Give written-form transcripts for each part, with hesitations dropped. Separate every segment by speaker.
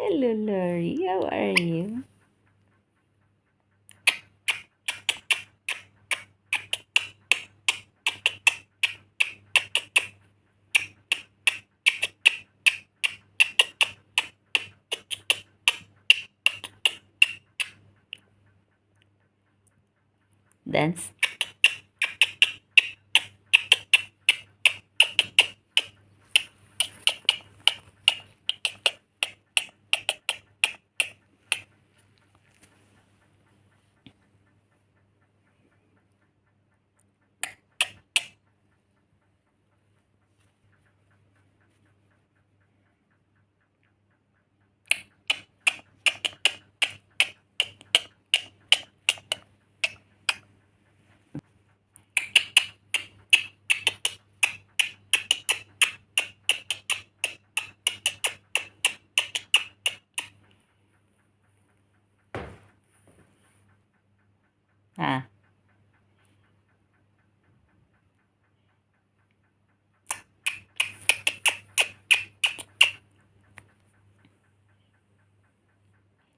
Speaker 1: Hello, Lory. How are you? Dance. Ah,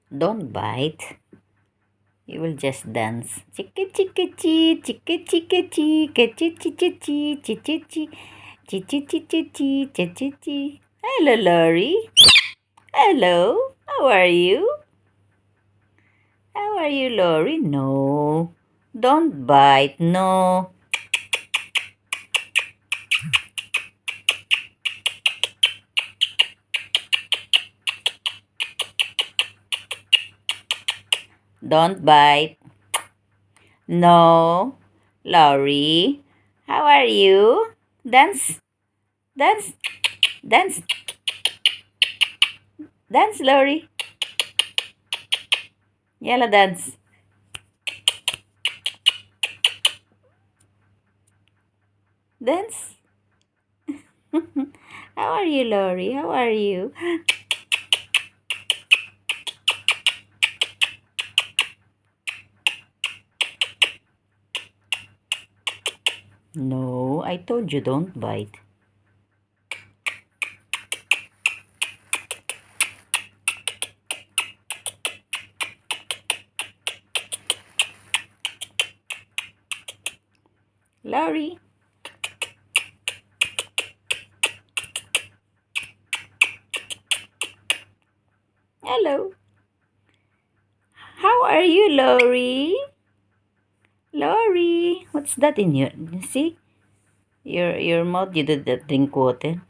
Speaker 1: don't bite. You will just dance. Chicka chicka chee, chicka chicka chee, chicka chicka chee, chicka chee, chicka chicka chee, chicka chee. Hello, Lory. Hello. How are you? How are you, Lory? No. Don't bite. No. Don't bite. No. Lory. How are you? Dance. Dance. Dance. Dance, Lory. Yalla, dance. Dance. How are you, Lory? How are you? No, I told you don't bite. Lory. Hello. How are you, Lory? Lory. What's that in your... See? Your mouth, you did that drink water.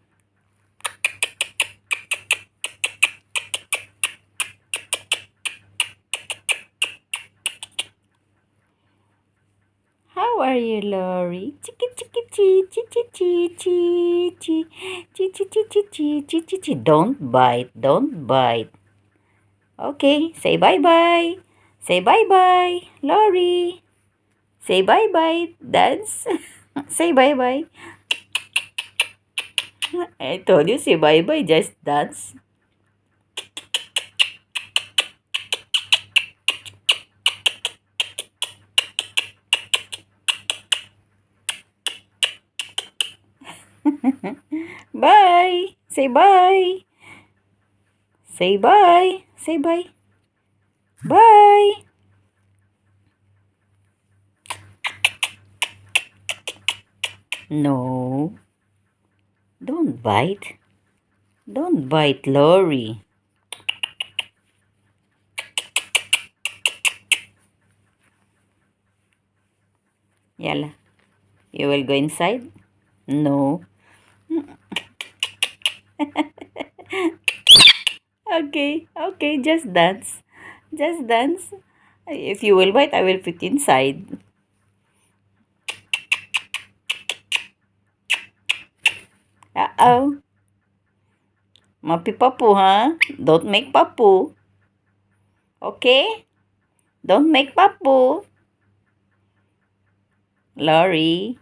Speaker 1: How are you, Lory? Chicka chicka chee, chee chee chee chee chee chee chee chee chee chee chee chee chee. Don't bite. Don't bite. Okay, say bye-bye. Say bye-bye, Lory. Say bye-bye, dance. Say bye-bye. I told you, say bye-bye, just dance. Bye. Say bye. Say bye. Say bye. Bye. No. Don't bite. Don't bite, Lory. Yalla. You will go inside? No. Okay. Okay. Just dance. Just dance. If you will bite, I will put inside. Uh-oh. Mapi papu, huh? Don't make papu. Okay? Don't make papu. Lory.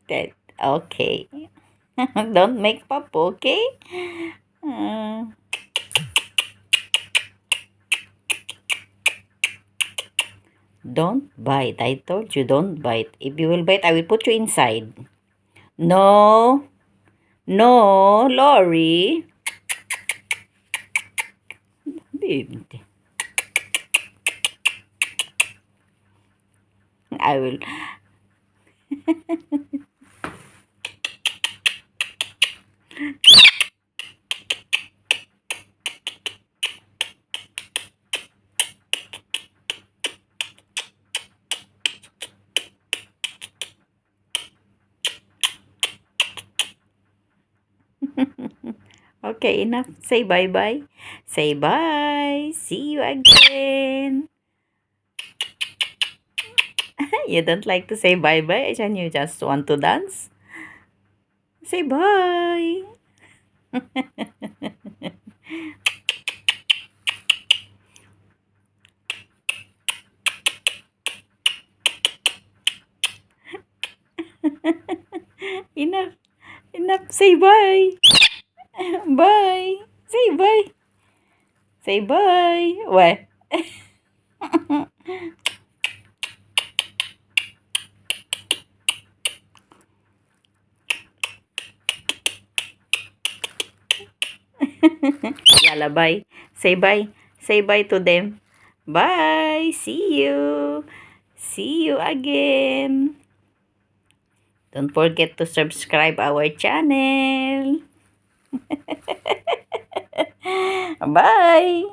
Speaker 1: That okay. Don't make papu, okay? Uh, don't bite. I told you don't bite. If you will bite, I will put you inside. No. No, Lory. Hindi. I will. Okay, enough. Say bye-bye. Say bye. See you again. You don't like to say bye-bye, and you just want to dance? Say bye. Enough. Enough. Say bye. Bye. Say bye. Say bye. What? Yala, bye. Say bye. Say bye to them. Bye. See you. See you again. Don't forget to subscribe our channel. Bye.